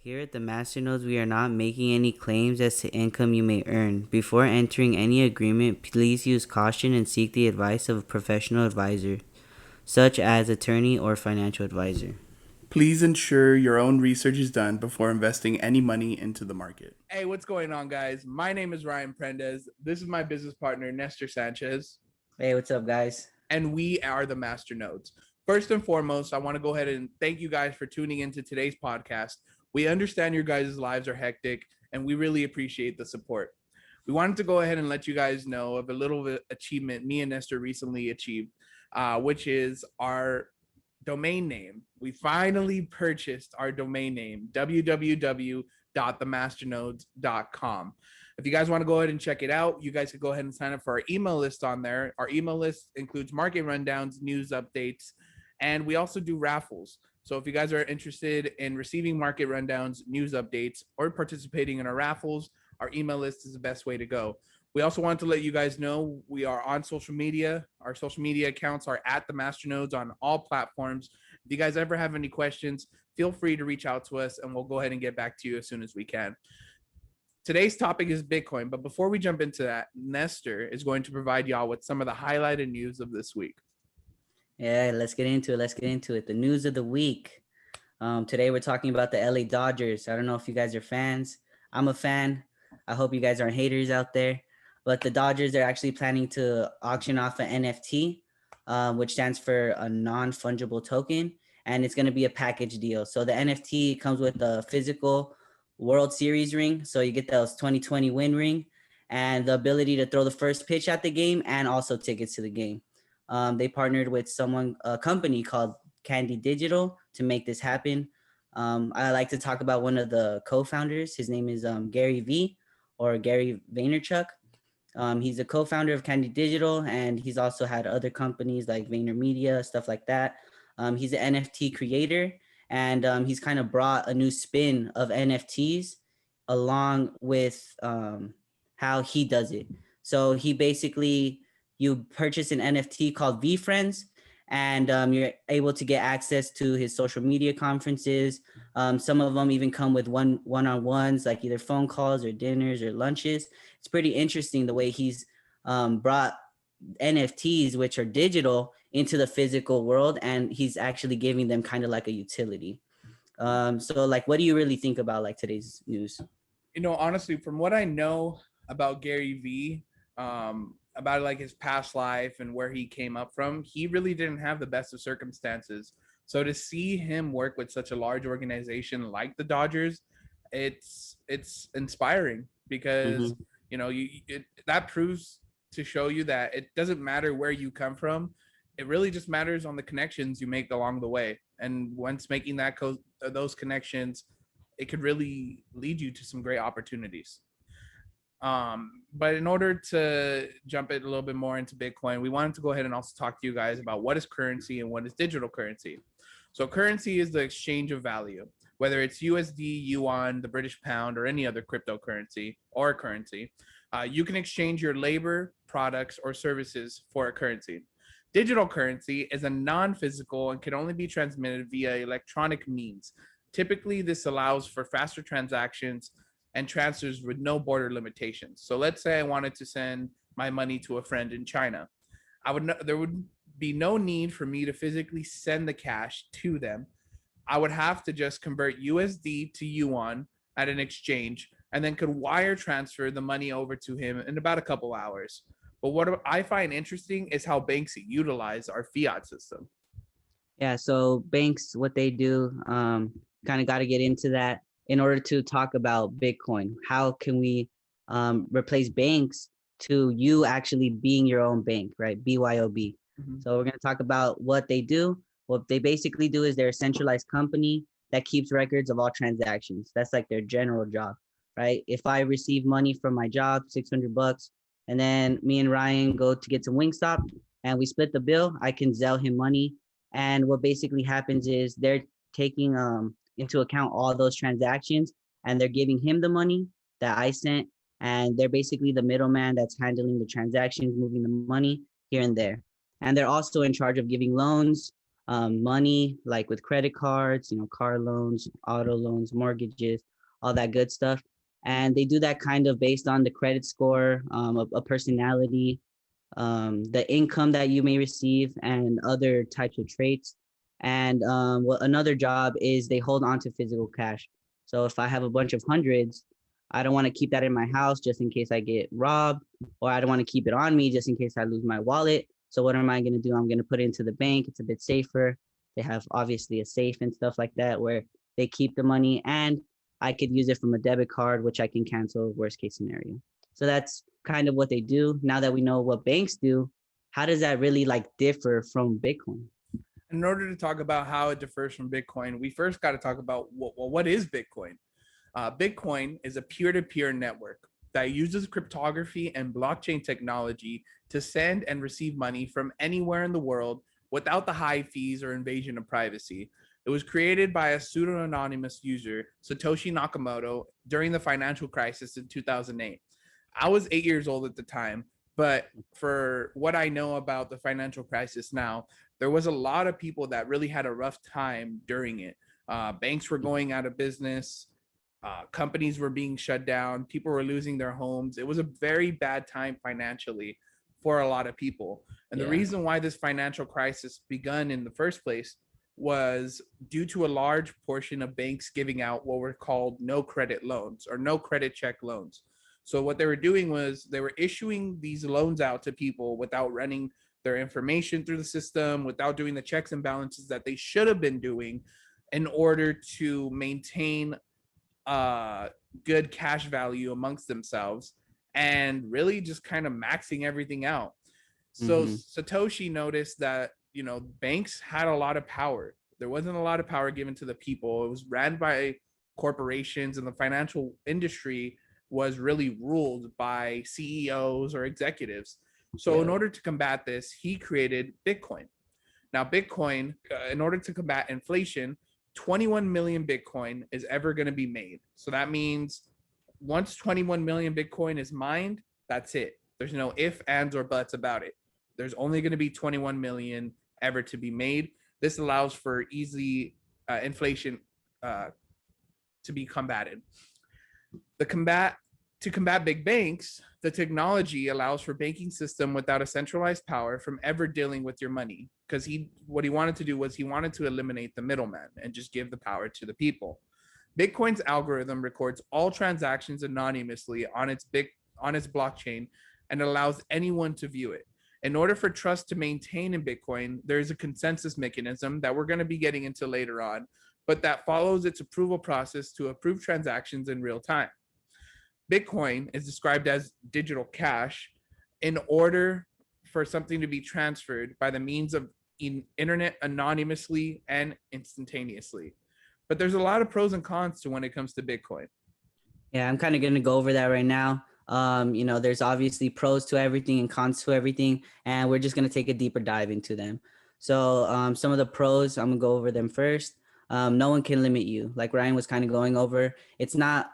Here at the Masternodes, we are not making any claims as to income you may earn. Before entering any agreement, please use caution and seek the advice of a professional advisor, such as attorney or financial advisor. Please ensure your own research is done before investing any money into the market. Hey, what's going on, guys? My name is Ryan Prendez. This is my business partner, Nestor Sanchez, Hey, what's up, guys? and we are the Master Nodes. First and foremost, I want to go ahead and thank you guys for tuning into today's podcast. We understand your guys' lives are hectic, and we really appreciate the support. We wanted to go ahead and let you guys know of a little achievement me and Nestor recently achieved, which is our domain name. We finally purchased our domain name, www.themasternodes.com. If you guys want to go ahead and check it out, you guys could go ahead and sign up for our email list on there. Our email list includes market rundowns, news updates, and we also do raffles. So if you guys are interested in receiving market rundowns, news updates, or participating in our raffles, our email list is the best way to go. We also want to let you guys know we are on social media. Our social media accounts are at the Masternodes on all platforms. If you guys ever have any questions, feel free to reach out to us and we'll go ahead and get back to you as soon as we can. Today's topic is Bitcoin, but before we jump into that, Nestor is going to provide y'all with some of the highlighted news of this week. Yeah, let's get into it. The news of the week. Today we're talking about the LA Dodgers. I don't know if you guys are fans. I'm a fan. I hope you guys aren't haters out there. But the Dodgers are actually planning to auction off an NFT, which stands for a non-fungible token, and it's going to be a package deal. So the NFT comes with a physical World Series ring, so you get those 2020 win ring, and the ability to throw the first pitch at the game, and also tickets to the game. They partnered with a company called Candy Digital to make this happen. I like to talk about one of the co-founders. His name is Gary V, or Gary Vaynerchuk. He's a co-founder of Candy Digital, and he's also had other companies like VaynerMedia, stuff like that. He's an NFT creator, and he's kind of brought a new spin of NFTs along with how he does it. So he basically, you purchase an NFT called VFriends, and you're able to get access to his social media conferences. Some of them even come with one-on-ones, like either phone calls or dinners or lunches. It's pretty interesting the way he's brought NFTs, which are digital, into the physical world, and he's actually giving them kind of like a utility. So like, what do you really think about like today's news? Honestly, from what I know about Gary V, about like his past life and where he came up from, he really didn't have the best of circumstances. So to see him work with such a large organization like the Dodgers, it's inspiring because Mm-hmm. that proves to show you that it doesn't matter where you come from. It really just matters on the connections you make along the way. And once making those connections, it could really lead you to some great opportunities. But in order to jump it a little bit more into Bitcoin, we wanted to go ahead and also talk to you guys about what is currency and what is digital currency. So currency is the exchange of value, whether it's USD, yuan, the British pound, or any other cryptocurrency or currency. You can exchange your labor, products, or services for a currency. Digital currency is a non-physical and can only be transmitted via electronic means. Typically, this allows for faster transactions and transfers with no border limitations. So let's say I wanted to send my money to a friend in China. There would be no need for me to physically send the cash to them. I would have to just convert USD to yuan at an exchange and then could wire transfer the money over to him in about a couple hours. But what I find interesting is how banks utilize our fiat system. Yeah, so banks, what they do, kind of got to get into that in order to talk about Bitcoin. How can we replace banks to you actually being your own bank, right? BYOB. Mhm. So we're going to talk about what they do. What they basically do is they're a centralized company that keeps records of all transactions. That's like their general job, right? If I receive money from my job, $600, and then me and Ryan go to get some Wingstop and we split the bill, I can Zelle him money, and what basically happens is they're taking into account all those transactions, and they're giving him the money that I sent, and they're basically the middleman that's handling the transactions, moving the money here and there. And they're also in charge of giving loans, money, like with credit cards, car loans, auto loans, mortgages, all that good stuff. And they do that kind of based on the credit score, a personality, the income that you may receive, and other types of traits. And another job is they hold on to physical cash. So if I have a bunch of hundreds, I don't want to keep that in my house just in case I get robbed, or I don't want to keep it on me just in case I lose my wallet. So what am I going to do? I'm going to put it into the bank. It's a bit safer. They have obviously a safe and stuff like that where they keep the money, and I could use it from a debit card, which I can cancel worst case scenario. So that's kind of what they do. Now that we know what banks do, how does that really like differ from Bitcoin? In order to talk about how it differs from Bitcoin, we first got to talk about what is Bitcoin. Bitcoin is a peer-to-peer network that uses cryptography and blockchain technology to send and receive money from anywhere in the world without the high fees or invasion of privacy. It was created by a pseudo-anonymous user, Satoshi Nakamoto, during the financial crisis in 2008. I was 8 years old at the time, but for what I know about the financial crisis now, there was a lot of people that really had a rough time during it. Banks were going out of business. Companies were being shut down. People were losing their homes. It was a very bad time financially for a lot of people. And the reason why this financial crisis begun in the first place was due to a large portion of banks giving out what were called no credit loans or no credit check loans. So what they were doing was they were issuing these loans out to people without running their information through the system, without doing the checks and balances that they should have been doing in order to maintain good cash value amongst themselves, and really just kind of maxing everything out. So Satoshi noticed that, banks had a lot of power. There wasn't a lot of power given to the people. It was ran by corporations, and the financial industry was really ruled by CEOs or executives. So in order to combat this, he created Bitcoin. Now, Bitcoin, in order to combat inflation, 21 million Bitcoin is ever going to be made. So that means once 21 million Bitcoin is mined, that's it. There's no if, ands, or buts about it. There's only going to be 21 million ever to be made. This allows for easy inflation to be combated. To combat big banks, the technology allows for banking system without a centralized power from ever dealing with your money. Because what he wanted to do was he wanted to eliminate the middleman and just give the power to the people. Bitcoin's algorithm records all transactions anonymously on its blockchain and allows anyone to view it. In order for trust to maintain in Bitcoin, there's a consensus mechanism that we're going to be getting into later on, but that follows its approval process to approve transactions in real time. Bitcoin is described as digital cash in order for something to be transferred by the means of internet anonymously and instantaneously. But there's a lot of pros and cons to when it comes to Bitcoin. Yeah, I'm kind of going to go over that right now. There's obviously pros to everything and cons to everything, and we're just going to take a deeper dive into them. So some of the pros, I'm going to go over them first. No one can limit you. Like Ryan was kind of going over, it's not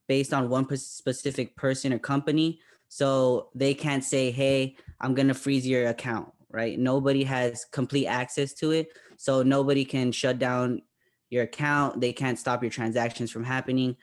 based on one specific person or company. So they can't say, hey, I'm going to freeze your account, right? Nobody has complete access to it. So nobody can shut down your account. They can't stop your transactions from happening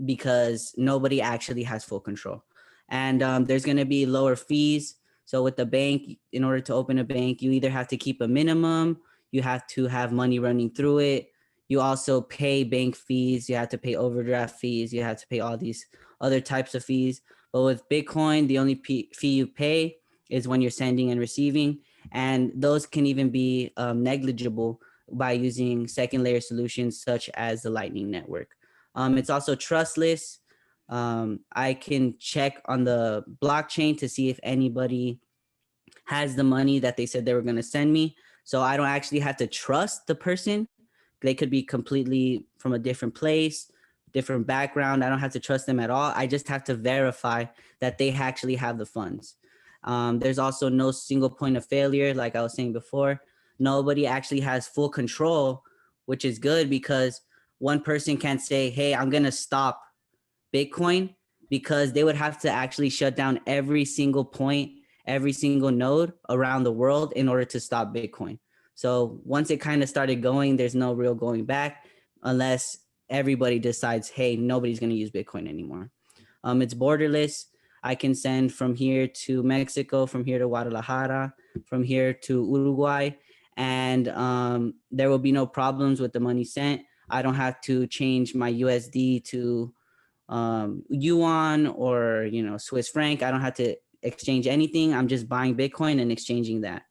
because nobody actually has full control. And there's going to be lower fees. So with the bank, in order to open a bank, you either have to keep a minimum, you have to have money running through it. You also pay bank fees. You have to pay overdraft fees. You have to pay all these other types of fees. But with Bitcoin, the only fee you pay is when you're sending and receiving. And those can even be negligible by using second layer solutions such as the Lightning Network. It's also trustless. I can check on the blockchain to see if anybody has the money that they said they were going to send me. So I don't actually have to trust the person. They could be completely from a different place, different background. I don't have to trust them at all. I just have to verify that they actually have the funds. There's also no single point of failure. Like I was saying before, nobody actually has full control, which is good because one person can't say, hey, I'm going to stop Bitcoin, because they would have to actually shut down every single point, every single node around the world in order to stop Bitcoin. So once it kind of started going, there's no real going back unless everybody decides, hey, nobody's going to use Bitcoin anymore. It's borderless. I can send from here to Mexico, from here to Guadalajara, from here to Uruguay, and there will be no problems with the money sent. I don't have to change my USD to yuan or Swiss franc. I don't have to exchange anything. I'm just buying Bitcoin and exchanging that.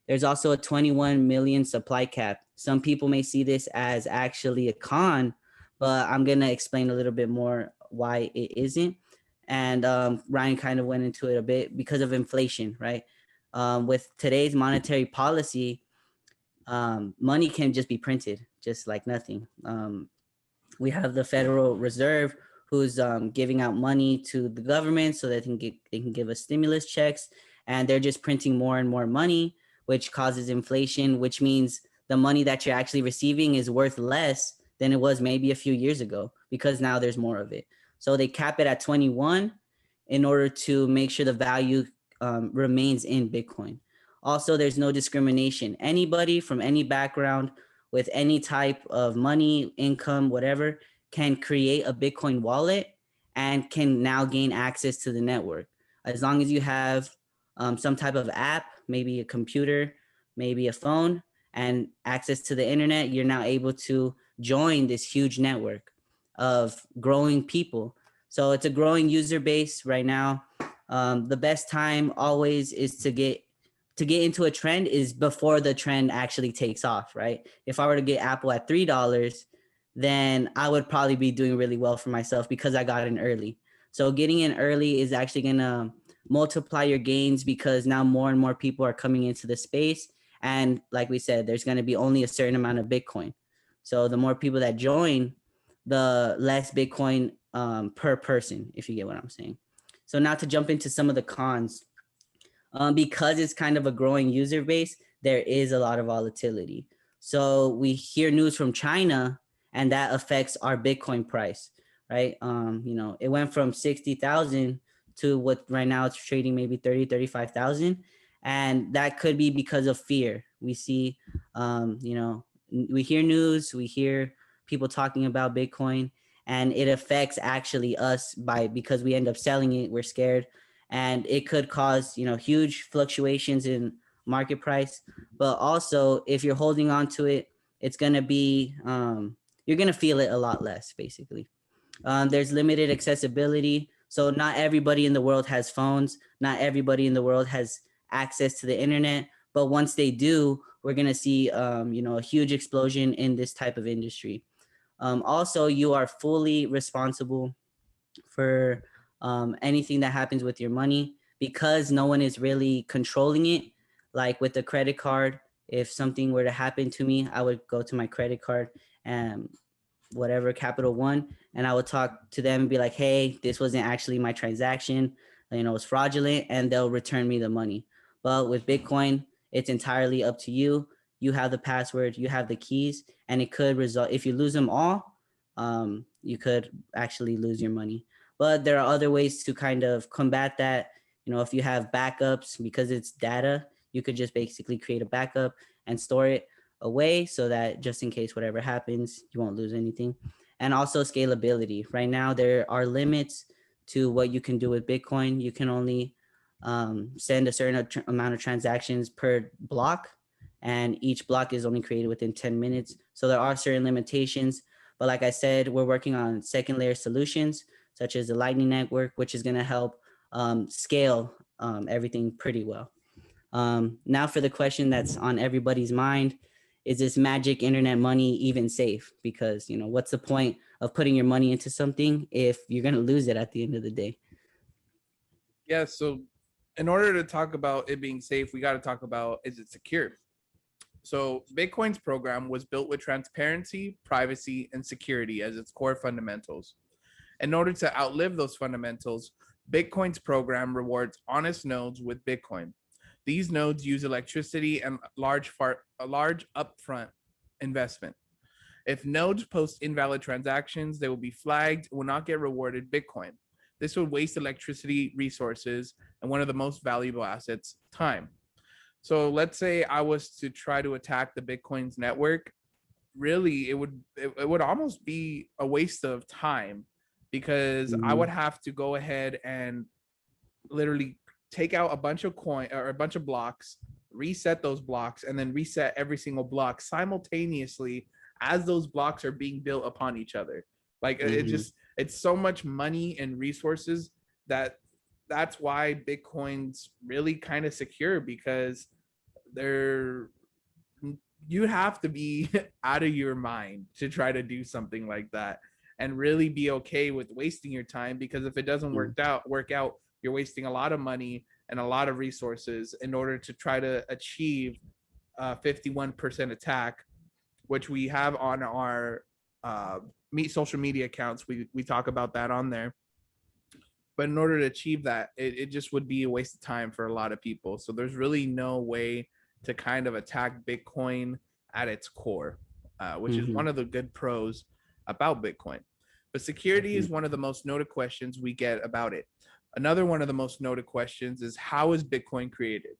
There's also a 21 million supply cap. Some people may see this as actually a con, but I'm going to explain a little bit more why it isn't. And Ryan kind of went into it a bit because of inflation, right? With today's monetary policy, money can just be printed, just like nothing. We have the Federal Reserve who's giving out money to the government so that they can give us stimulus checks, and they're just printing more and more money, which causes inflation, which means the money that you're actually receiving is worth less than it was maybe a few years ago because now there's more of it. So they cap it at 21 in order to make sure the value remains in Bitcoin. Also, there's no discrimination. Anybody from any background with any type of money, income, whatever, can create a Bitcoin wallet and can now gain access to the network. As long as you have some type of app, maybe a computer, maybe a phone, and access to the internet, you're now able to join this huge network of growing people. So it's a growing user base right now. The best time always is to get into a trend is before the trend actually takes off, right? If I were to get Apple at $3, then I would probably be doing really well for myself because I got in early. So getting in early is actually going to multiply your gains because now more and more people are coming into the space. And like we said, there's going to be only a certain amount of Bitcoin. So the more people that join, the less Bitcoin per person, if you get what I'm saying. So now to jump into some of the cons, because it's kind of a growing user base, there is a lot of volatility. So we hear news from China and that affects our Bitcoin price, right? It went from 60,000 to what right now it's trading maybe 30, 35,000. And that could be because of fear. We see, we hear news, we hear people talking about Bitcoin, and it affects actually us because we end up selling it. We're scared, and it could cause huge fluctuations in market price. But also, if you're holding on to it, it's gonna be you're gonna feel it a lot less, basically. There's limited accessibility, so not everybody in the world has phones. Not everybody in the world has access to the internet. But once they do, we're gonna see a huge explosion in this type of industry. Also, you are fully responsible for anything that happens with your money because no one is really controlling it. Like with the credit card, if something were to happen to me, I would go to my credit card and whatever Capital One, and I would talk to them and be like, hey, this wasn't actually my transaction, it was fraudulent, and they'll return me the money. But with Bitcoin, it's entirely up to you. You have the password, you have the keys, and it could result, if you lose them all, you could actually lose your money. But there are other ways to kind of combat that. If you have backups, because it's data, you could just basically create a backup and store it away so that just in case whatever happens, you won't lose anything. And also scalability. Right now, there are limits to what you can do with Bitcoin. You can only send a certain amount of transactions per block, and each block is only created within 10 minutes. So there are certain limitations. But like I said, we're working on second layer solutions, such as the Lightning Network, which is going to help scale everything pretty well. Now for the question that's on everybody's mind, is this magic internet money even safe? Because, what's the point of putting your money into something if you're going to lose it at the end of the day? Yeah, so in order to talk about it being safe, we got to talk about, is it secure? So Bitcoin's program was built with transparency, privacy, and security as its core fundamentals. In order to outlive those fundamentals, Bitcoin's program rewards honest nodes with Bitcoin. These nodes use electricity and a large upfront investment. If nodes post invalid transactions, they will be flagged and will not get rewarded Bitcoin. This would waste electricity resources and one of the most valuable assets, time. So let's say I was to try to attack the Bitcoin's network. Really, it would almost be a waste of time, because I would have to go ahead and literally take out a bunch of coin or a bunch of blocks, reset those blocks, and then reset every single block simultaneously as those blocks are being built upon each other. Like it's so much money and resources that that's why Bitcoin's really kind of secure, because they're you have to be out of your mind to try to do something like that and really be okay with wasting your time, because if it doesn't work out, you're wasting a lot of money and a lot of resources in order to try to achieve 51% attack, which we have on our social media accounts. We talk about that on there. But in order to achieve that, it just would be a waste of time for a lot of people. So there's really no way to kind of attack Bitcoin at its core, which is one of the good pros about Bitcoin. But security is one of the most noted questions we get about it. Another one of the most noted questions is, how is Bitcoin created?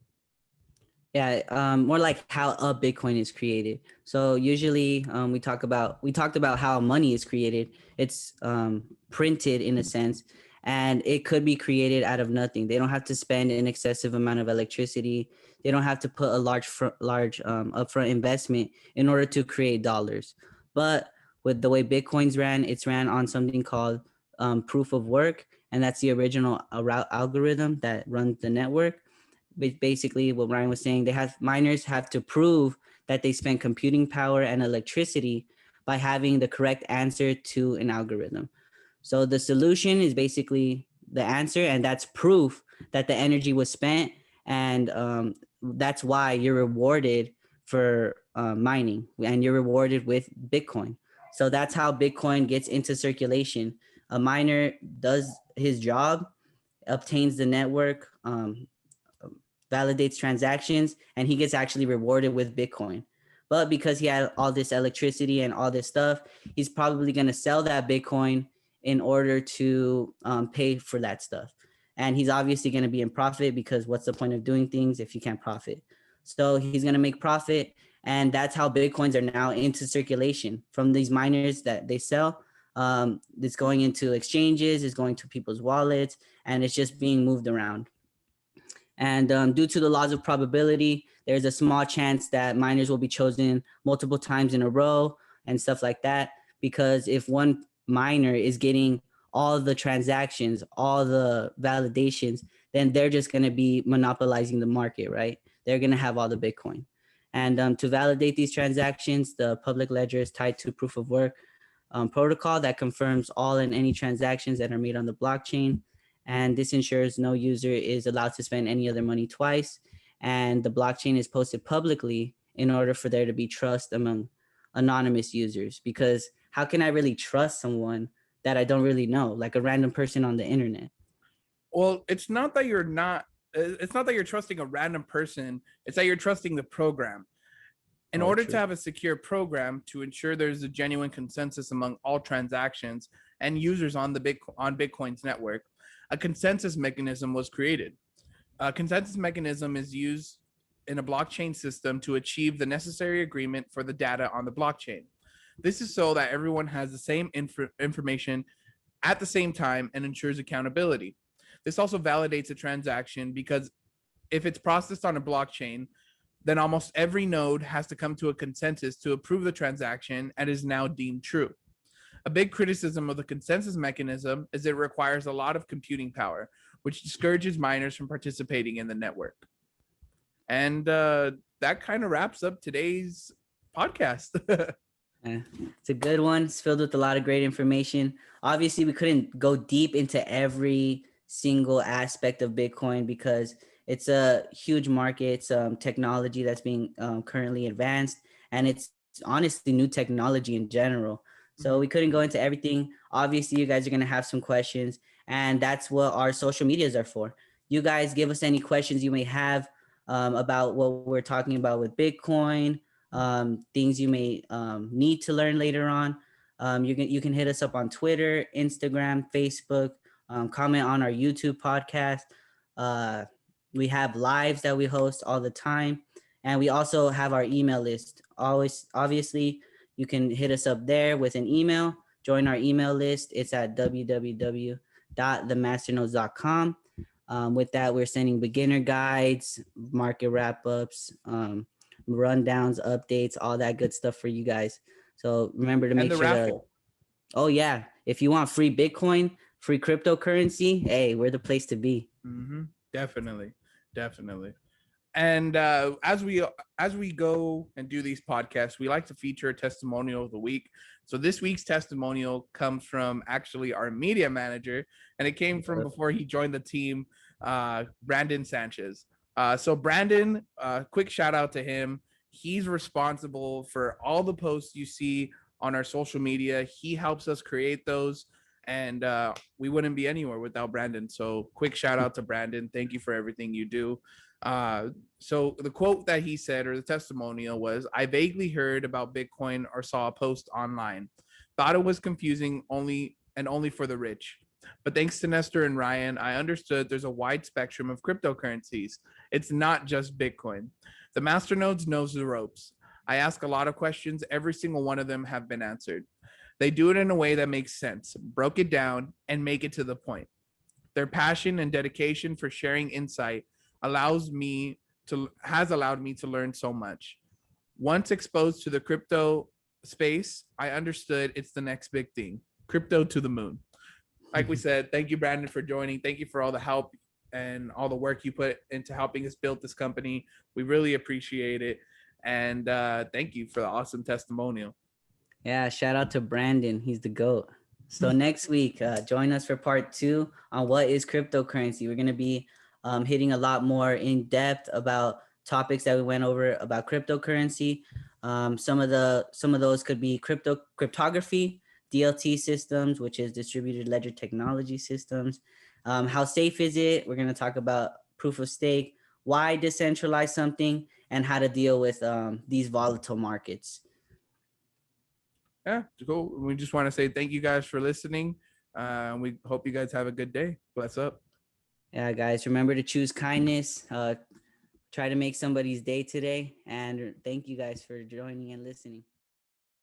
Yeah, more like how a Bitcoin is created. So usually we talked about how money is created. It's printed in a sense, and it could be created out of nothing. They don't have to spend an excessive amount of electricity. They don't have to put a large upfront investment in order to create dollars. But with the way Bitcoin's ran, it's ran on something called proof of work, and that's the original algorithm that runs the network. Basically what Ryan was saying, miners have to prove that they spend computing power and electricity by having the correct answer to an algorithm. So the solution is basically the answer, and that's proof that the energy was spent, and that's why you're rewarded for mining, and you're rewarded with Bitcoin. So that's how Bitcoin gets into circulation. A miner does his job, obtains the network, validates transactions, and he gets actually rewarded with Bitcoin. But because he had all this electricity and all this stuff, he's probably going to sell that Bitcoin in order to pay for that stuff. And he's obviously going to be in profit, because what's the point of doing things if you can't profit? So he's going to make profit. And that's how Bitcoins are now into circulation from these miners that they sell. It's going into exchanges, it's going to people's wallets, and it's just being moved around. And due to the laws of probability, there's a small chance that miners will be chosen multiple times in a row and stuff like that. Because if one miner is getting all the transactions, all the validations, then they're just going to be monopolizing the market, right? They're going to have all the Bitcoin. And to validate these transactions, the public ledger is tied to proof of work protocol that confirms all and any transactions that are made on the blockchain. And this ensures no user is allowed to spend any other money twice. And the blockchain is posted publicly in order for there to be trust among anonymous users. Because how can I really trust someone that I don't really know, like a random person on the internet? Well, it's not that you're trusting a random person. It's that you're trusting the program. In order to have a secure program to ensure there's a genuine consensus among all transactions and users on Bitcoin's network, a consensus mechanism was created. A consensus mechanism is used in a blockchain system to achieve the necessary agreement for the data on the blockchain. This is so that everyone has the same information at the same time and ensures accountability. This also validates a transaction, because if it's processed on a blockchain, then almost every node has to come to a consensus to approve the transaction and is now deemed true. A big criticism of the consensus mechanism is it requires a lot of computing power, which discourages miners from participating in the network. And that kind of wraps up today's podcast. It's a good one. It's filled with a lot of great information. Obviously, we couldn't go deep into every single aspect of Bitcoin because it's a huge market. It's technology that's being currently advanced, and it's honestly new technology in general. So we couldn't go into everything. Obviously, you guys are going to have some questions, and that's what our social medias are for. You guys give us any questions you may have about what we're talking about with Bitcoin, things you may need to learn later on. You can hit us up on Twitter, Instagram, Facebook, comment on our YouTube podcast. We have lives that we host all the time, and we also have our email list. Always, obviously, you can hit us up there with an email. Join our email list. It's at www.themasternodes.com. With that, we're sending beginner guides, market wrap ups, rundowns, updates, all that good stuff for you guys. So remember to And make the sure to. raffle. Oh yeah, if you want free Bitcoin, free cryptocurrency, hey, we're the place to be. Definitely, definitely. And as we go and do these podcasts, we like to feature a testimonial of the week. So this week's testimonial comes from actually our media manager, and it came from before he joined the team, Brandon Sanchez. So Brandon, quick shout out to him. He's responsible for all the posts you see on our social media. He helps us create those, and we wouldn't be anywhere without Brandon. So quick shout out to Brandon. Thank you for everything you do. So the quote that he said, or the testimonial, was, "I vaguely heard about Bitcoin or saw a post online. Thought it was confusing only for the rich. But thanks to Nestor and Ryan, I understood there's a wide spectrum of cryptocurrencies. It's not just Bitcoin. The masternodes knows the ropes. I ask a lot of questions. Every single one of them have been answered. They do it in a way that makes sense, broke it down, and make it to the point. Their passion and dedication for sharing insight has allowed me to learn so much. Once exposed to the crypto space, I understood it's the next big thing. Crypto to the moon." Like we said, thank you, Brandon, for joining. Thank you for all the help and all the work you put into helping us build this company. We really appreciate it. And thank you for the awesome testimonial. Yeah, shout out to Brandon. He's the GOAT. So next week, join us for part 2 on what is cryptocurrency. We're going to be hitting a lot more in depth about topics that we went over about cryptocurrency. Some of those could be cryptography, DLT systems, which is distributed ledger technology systems. How safe is it? We're going to talk about proof of stake, why decentralize something, and how to deal with these volatile markets. Yeah, cool. We just want to say thank you guys for listening. We hope you guys have a good day. Bless up. Yeah, guys, remember to choose kindness. Try to make somebody's day today. And thank you guys for joining and listening.